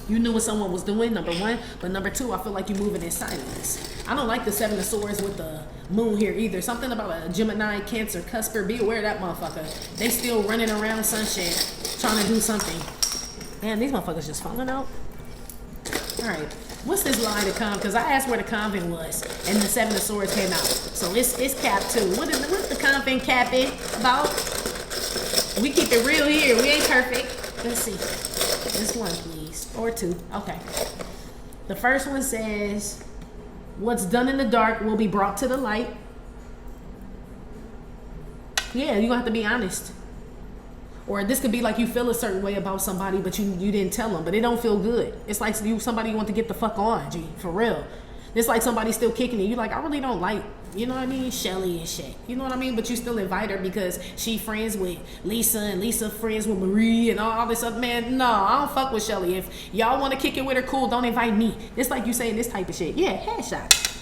You knew what someone was doing, number one. But number two, I feel like you're moving in silence. I don't like the Seven of Swords with the moon here either. Something about a Gemini, Cancer, Cusper. Be aware of that motherfucker. They still running around some shit, trying to do something. Man, these motherfuckers just falling out. All right. What's this lie to come? Because I asked where the convent was, and the Seven of Swords came out. So it's cap too. What's the convent capping about? We keep it real here. We ain't perfect. Let's see. This one, please. Or two. Okay. The first one says, what's done in the dark will be brought to the light. Yeah, you're going to have to be honest. Or this could be like you feel a certain way about somebody, but you didn't tell them, but it don't feel good. It's like somebody you want to get the fuck on, G, for real. It's like somebody still kicking it. You like, I really don't like, you know what I mean, Shelly and shit. You know what I mean? But you still invite her because she friends with Lisa and Lisa friends with Marie and all this other. Man, no, I don't fuck with Shelly. If y'all want to kick it with her, cool, don't invite me. It's like you saying this type of shit. Yeah, headshot.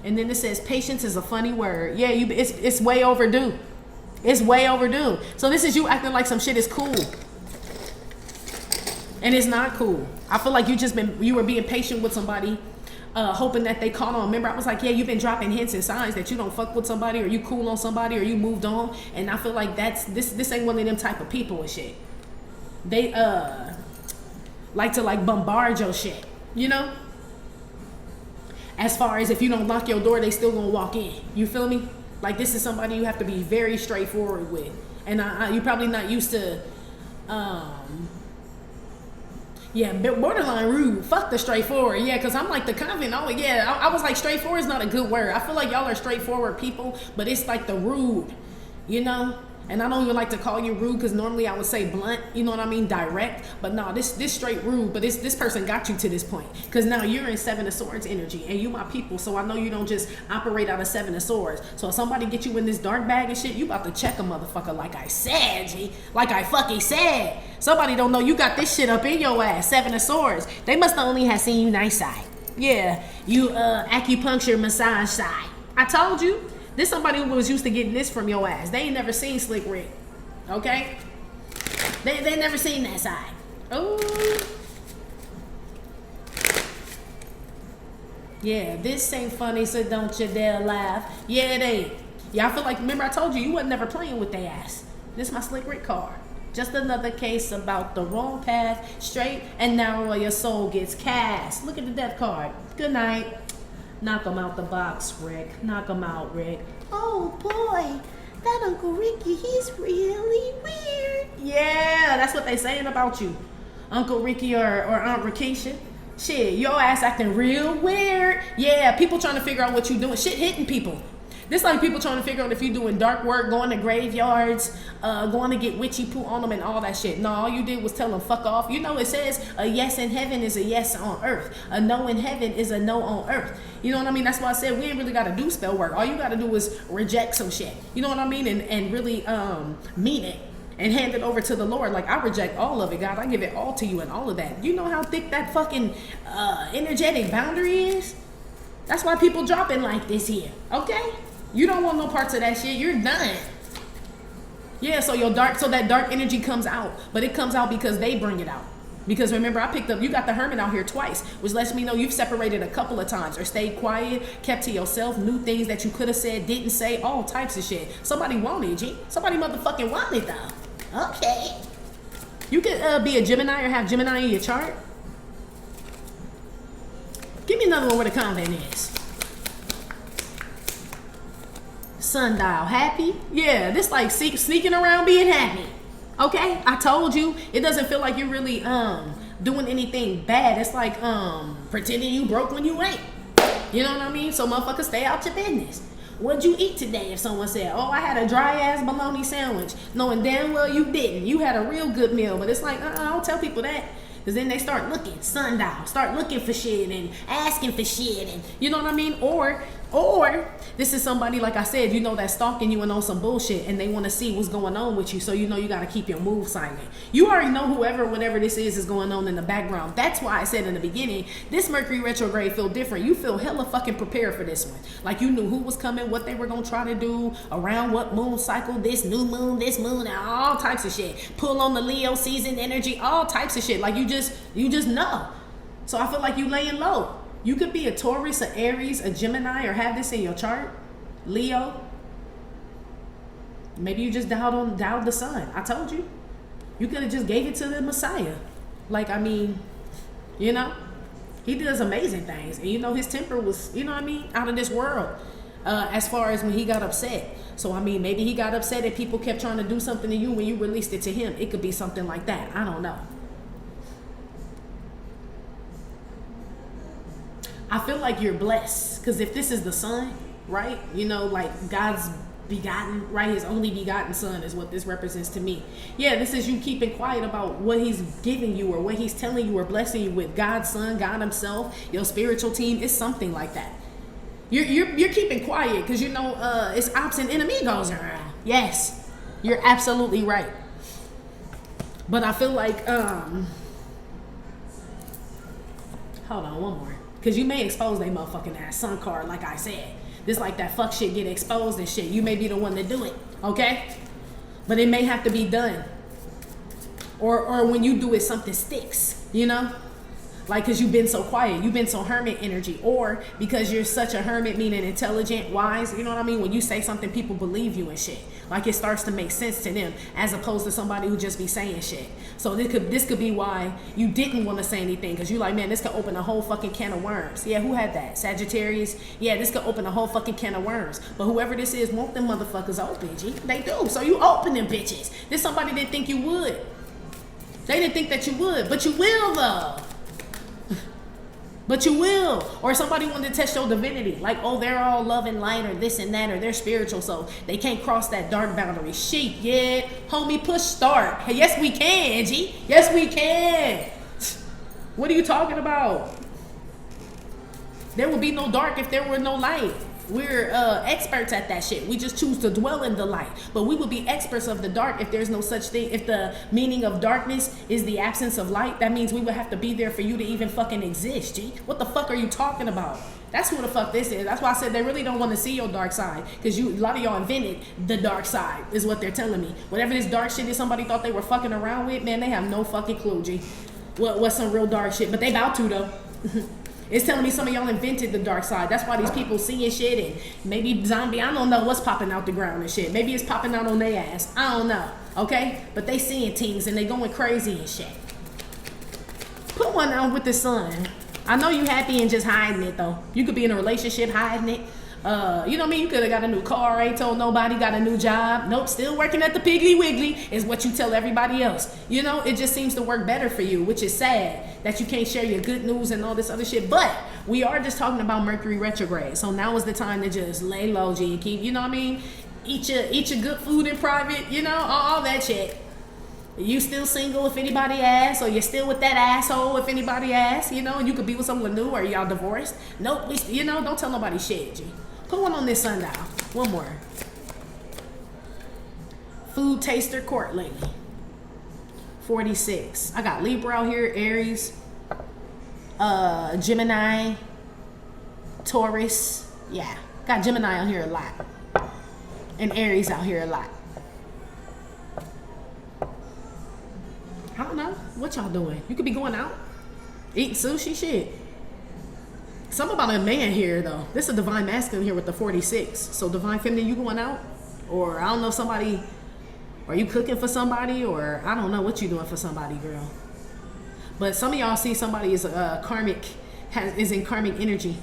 And then it says patience is a funny word. Yeah, it's way overdue. It's way overdue. So this is you acting like some shit is cool. And it's not cool. I feel like you were being patient with somebody, hoping that they caught on. Remember, I was like, yeah, you've been dropping hints and signs that you don't fuck with somebody, or you cool on somebody, or you moved on. And I feel like this ain't one of them type of people and shit. They like to like bombard your shit, you know? As far as if you don't lock your door, they still gonna walk in. You feel me? Like, this is somebody you have to be very straightforward with. And you're probably not used to, yeah, borderline rude. Fuck the straightforward. Yeah, because I'm like the convent. Oh, yeah, I was like, straightforward is not a good word. I feel like y'all are straightforward people, but it's like the rude, you know? And I don't even like to call you rude, because normally I would say blunt, you know what I mean, direct. But no, this straight rude. But this person got you to this point, because now you're in Seven of Swords energy, and you my people. So I know you don't just operate out of Seven of Swords. So if somebody get you in this dark bag and shit, you about to check a motherfucker, like I said, G. Like I fucking said. Somebody don't know you got this shit up in your ass. Seven of Swords. They must have only have seen you nice side. Yeah, you acupuncture massage side. I told you. This somebody who was used to getting this from your ass. They ain't never seen Slick Rick. Okay? They never seen that side. Oh. Yeah, this ain't funny, so don't you dare laugh. Yeah, it ain't. Yeah, I feel like, remember I told you, you wasn't never playing with their ass. This is my Slick Rick card. Just another case about the wrong path, straight and narrow, or your soul gets cast. Look at the death card. Good night. Knock him out the box, Rick. Knock him out, Rick. Oh boy, that Uncle Ricky, he's really weird. Yeah, that's what they saying about you. Uncle Ricky or Aunt Rakisha. Shit, your ass acting real weird. Yeah, people trying to figure out what you doing. Shit hitting people. This like people trying to figure out if you doing dark work, going to graveyards, going to get witchy poo on them and all that shit. No, all you did was tell them fuck off. You know it says a yes in heaven is a yes on earth. A no in heaven is a no on earth. You know what I mean? That's why I said we ain't really got to do spell work. All you got to do is reject some shit. You know what I mean? And really mean it. And hand it over to the Lord. Like, I reject all of it, God. I give it all to you and all of that. You know how thick that fucking energetic boundary is? That's why people dropping like this here. Okay? You don't want no parts of that shit. You're done. Yeah, so that dark energy comes out. But it comes out because they bring it out. Because remember, I picked up, you got the Hermit out here twice, which lets me know you've separated a couple of times or stayed quiet, kept to yourself, knew things that you could have said, didn't say, all types of shit. Somebody wanted, G. Somebody motherfucking wanted, though. Okay. You could be a Gemini or have Gemini in your chart. Give me another one where the convent is. Sundial, happy? Yeah, this like sneaking around being happy. Okay, I told you, it doesn't feel like you're really doing anything bad. It's like pretending you broke when you ain't. You know what I mean? So motherfuckers, stay out your business. What'd you eat today? If someone said, oh, I had a dry ass bologna sandwich, knowing damn well you didn't. You had a real good meal. But it's like, I don't tell people that. Because then they start looking, sundial, start looking for shit and asking for shit. And you know what I mean? Or this is somebody, like I said, you know, that's stalking you and on some bullshit and they want to see what's going on with you. So you know you got to keep your move silent. You already know whatever this is going on in the background. That's why I said in the beginning, this Mercury retrograde feel different. You feel hella fucking prepared for this one. Like you knew who was coming, what they were going to try to do, around what moon cycle, this new moon, this moon, and all types of shit. Pull on the Leo season energy, all types of shit. Like you just know. So I feel like you laying low. You could be a Taurus, a Aries, a Gemini, or have this in your chart. Leo. Maybe you just dialed the sun. I told you. You could have just gave it to the Messiah. Like, I mean, you know, he does amazing things. And you know, his temper was, you know what I mean, out of this world. As far as when he got upset. So, I mean, maybe he got upset and people kept trying to do something to you when you released it to him. It could be something like that. I don't know. I feel like you're blessed because if this is the sun, right? You know, like God's begotten, right? His only begotten son is what this represents to me. Yeah, this is you keeping quiet about what he's giving you or what he's telling you or blessing you with. God's son, God himself, your spiritual team. It's something like that. You're keeping quiet because you know it's ops and enemigos around. Yes, you're absolutely right. But I feel like hold on, one more. Because you may expose they motherfucking ass sun card, like I said. This like that fuck shit get exposed and shit. You may be the one to do it, okay? But it may have to be done. Or when you do it, something sticks, you know? Like, because you've been so quiet. You've been so hermit energy. Or because you're such a hermit, meaning intelligent, wise. You know what I mean? When you say something, people believe you and shit. Like, it starts to make sense to them as opposed to somebody who just be saying shit. So this could be why you didn't want to say anything. Because you're like, man, this could open a whole fucking can of worms. Yeah, who had that? Sagittarius? Yeah, this could open a whole fucking can of worms. But whoever this is, want them motherfuckers open, G. They do. So you open them bitches. This somebody didn't think you would. They didn't think that you would. But you will, though. But you will. Or somebody wanted to test your divinity. Like, oh, they're all love and light or this and that or they're spiritual, so they can't cross that dark boundary. Shit, yeah. Homie, push start. Hey, yes, we can, G. Yes, we can. What are you talking about? There would be no dark if there were no light. We're experts at that shit. We just choose to dwell in the light. But we would be experts of the dark if there's no such thing. If the meaning of darkness is the absence of light, that means we would have to be there for you to even fucking exist, G. What the fuck are you talking about? That's who the fuck this is. That's why I said they really don't want to see your dark side. Because a lot of y'all invented the dark side, is what they're telling me. Whatever this dark shit is somebody thought they were fucking around with, man, they have no fucking clue, G. What's some real dark shit? But they about to, though. It's telling me some of y'all invented the dark side. That's why these people seeing shit, and maybe zombie, I don't know what's popping out the ground and shit. Maybe it's popping out on their ass. I don't know, okay? But they seeing things and they going crazy and shit. Put one out with the sun. I know you happy and just hiding it though. You could be in a relationship hiding it. You know what I mean? You could have got a new car, ain't told nobody, got a new job. Nope, still working at the Piggly Wiggly is what you tell everybody else. You know, it just seems to work better for you, which is sad that you can't share your good news and all this other shit. But we are just talking about Mercury retrograde. So now is the time to just lay low, G, and keep, you know what I mean? Eat your good food in private, you know, all that shit. You still single if anybody asks, or you're still with that asshole if anybody asks, you know, and you could be with someone new, or y'all divorced. Nope, you know, don't tell nobody shit, G. Put one on this sundial. One more. Food taster court lady. 46. I got Libra out here, Aries, Gemini, Taurus. Yeah, got Gemini out here a lot. And Aries out here a lot. I don't know. What y'all doing? You could be going out, eating sushi, shit. Something about a man here, though. This is a divine masculine here with the 46. So divine feminine, you going out? Or I don't know, somebody, are you cooking for somebody? Or I don't know what you doing for somebody, girl. But some of y'all see somebody is karmic, is in karmic energy.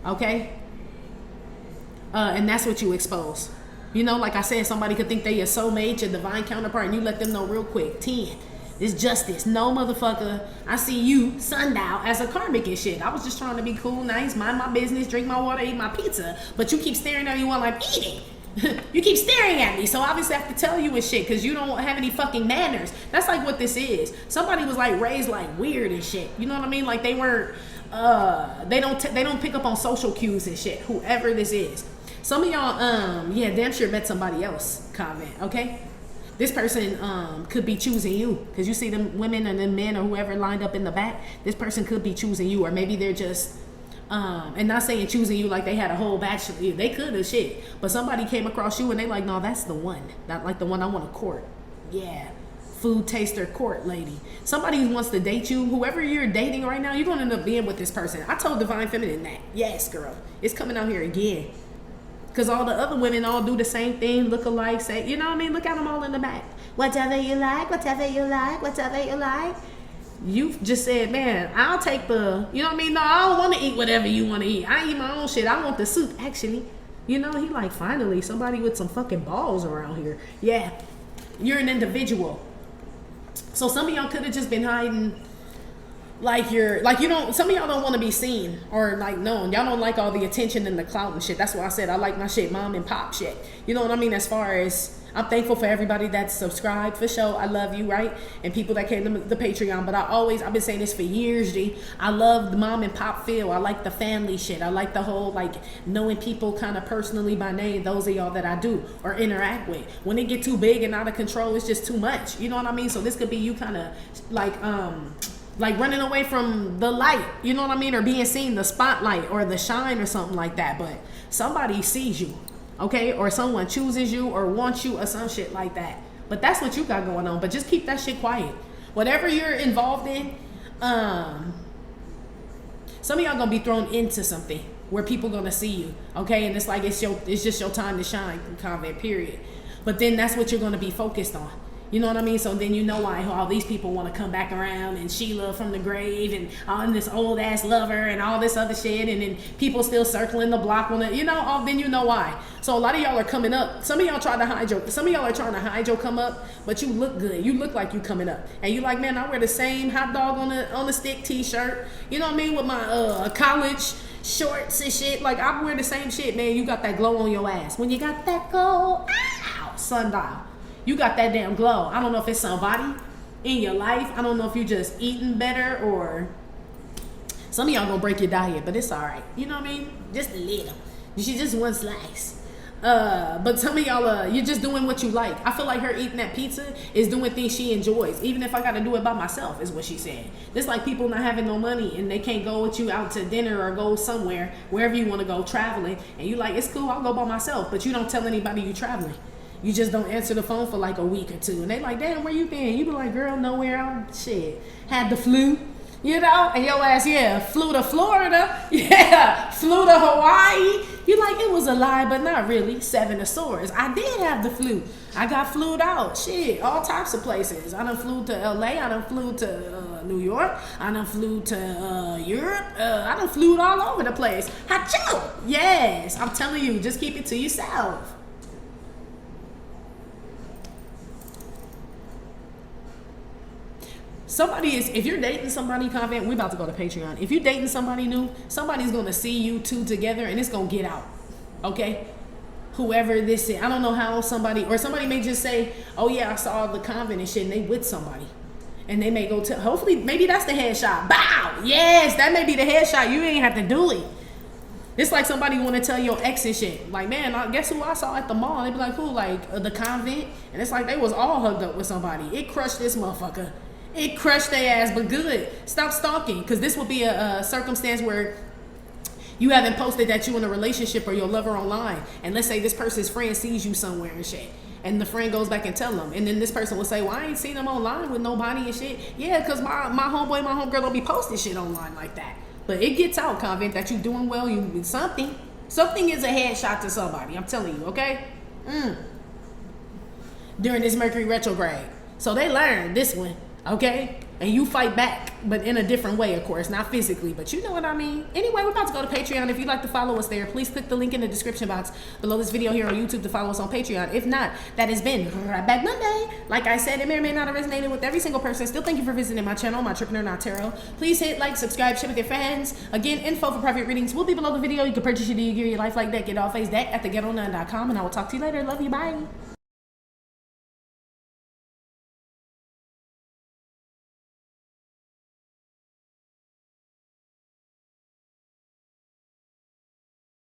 Okay? And that's what you expose. You know, like I said, somebody could think they your soulmate, your divine counterpart, and you let them know real quick. 10. It's justice. No, motherfucker. I see you, sundial, as a karmic and shit. I was just trying to be cool, nice, mind my business, drink my water, eat my pizza. But you keep staring at me while I'm eating. You keep staring at me. So obviously I have to tell you and shit, because you don't have any fucking manners. That's like what this is. Somebody was like raised like weird and shit. You know what I mean? Like they weren't, they don't pick up on social cues and shit. Whoever this is. Some of y'all, yeah, damn sure met somebody else comment, okay? This person could be choosing you, because you see them women and them men or whoever lined up in the back. This person could be choosing you, or maybe they're just, and not saying choosing you like they had a whole bachelor. They could have shit, but somebody came across you and they like, no, that's the one, not like the one I want to court. Yeah, food taster court lady. Somebody wants to date you. Whoever you're dating right now, you're gonna end up being with this person. I told Divine Feminine that. Yes, girl, it's coming out here again. Because all the other women all do the same thing, look alike, say, you know what I mean? Look at them all in the back. Whatever you like, whatever you like, whatever you like. You just said, man, I'll take the, you know what I mean? No, I don't want to eat whatever you want to eat. I eat my own shit. I want the soup, actually. You know, he like, finally, somebody with some fucking balls around here. Yeah, you're an individual. So some of y'all could have just been hiding. Like you don't, some of y'all don't want to be seen or like known. Y'all don't like all the attention and the clout and shit. That's why I said I like my shit mom and pop shit. You know what I mean? As far as, I'm thankful for everybody that's subscribed for sure. I love you, right? And people that came to the Patreon. But I've been saying this for years, G. I love the mom and pop feel. I like the family shit. I like the whole, like, knowing people kind of personally by name. Those of y'all that I do or interact with. When it get too big and out of control, it's just too much. You know what I mean? So this could be you kind of like running away from the light, you know what I mean? Or being seen, the spotlight or the shine or something like that. But somebody sees you, okay? Or someone chooses you or wants you or some shit like that. But that's what you got going on. But just keep that shit quiet. Whatever you're involved in, some of y'all gonna be thrown into something where people gonna see you, okay? And it's like it's just your time to shine, comment, period. But then that's what you're gonna be focused on. You know what I mean? So then you know why all these people want to come back around, and Sheila from the grave, and this old ass lover and all this other shit, and then people still circling the block on it. You know, then you know why. So a lot of y'all are coming up. Some of y'all trying to hide your come up, but you look good. You look like you coming up, and you like, man, I wear the same hot dog on the stick t-shirt. You know what I mean? With my college shorts and shit. Like I wear the same shit, man. You got that glow on your ass. When you got that glow, ow, sundial. You got that damn glow. I don't know if it's somebody in your life. I don't know if you're just eating better, or some of y'all gonna break your diet, but it's all right. You know what I mean? Just a little. She just one slice. But some of y'all, you're just doing what you like. I feel like her eating that pizza is doing things she enjoys, even if I got to do it by myself, is what she said. It's like people not having no money and they can't go with you out to dinner or go somewhere, wherever you want to go traveling, and you like, it's cool, I'll go by myself, but you don't tell anybody you traveling. You just don't answer the phone for like a week or two. And they like, damn, where you been? You be like, girl, nowhere. Shit. Had the flu. You know, and your ass, flew to Florida, flew to Hawaii. You like, it was a lie, but not really. Seven of Swords. I did have the flu. I got flued out. Shit, all types of places. I done flew to LA. I done flew to New York. I done flew to Europe. I done flew all over the place. Achoo! Yes, I'm telling you, just keep it to yourself. Somebody is, if you're dating somebody, Convent, we about to go to Patreon. If you're dating somebody new, somebody's going to see you two together and it's going to get out. Okay? Whoever this is. I don't know how somebody, or somebody may just say, oh yeah, I saw the convent and shit, and they with somebody. And they may go to, hopefully, maybe that's the headshot. Bow! Yes, that may be the headshot. You ain't have to do it. It's like somebody want to tell your ex and shit. Like, man, guess who I saw at the mall? They be like, who? Like, the convent? And it's like they was all hugged up with somebody. It crushed this motherfucker. It crushed their ass, but good. Stop stalking, because this will be a circumstance where you haven't posted that you in a relationship or your lover online, and let's say this person's friend sees you somewhere and shit, and the friend goes back and tell them, and then this person will say, well, I ain't seen them online with nobody and shit. Yeah, because my homeboy, my homegirl don't be posting shit online like that. But it gets out, Convent, that you doing well. You something is a headshot to somebody. I'm telling you, okay? During this Mercury retrograde, so they learned this one. Okay? And you fight back, but in a different way, of course. Not physically, but you know what I mean. Anyway, we're about to go to Patreon. If you'd like to follow us there, please click the link in the description box below this video here on YouTube to follow us on Patreon. If not, that has been Right Back Monday. Like I said, it may or may not have resonated with every single person. Still, thank you for visiting my channel, My Trippin' or Not Tarot. Please hit like, subscribe, share with your friends. Again, info for private readings will be below the video. You can purchase your gear, your life like that, get all face deck at theghetto9.com, and I will talk to you later. Love you. Bye.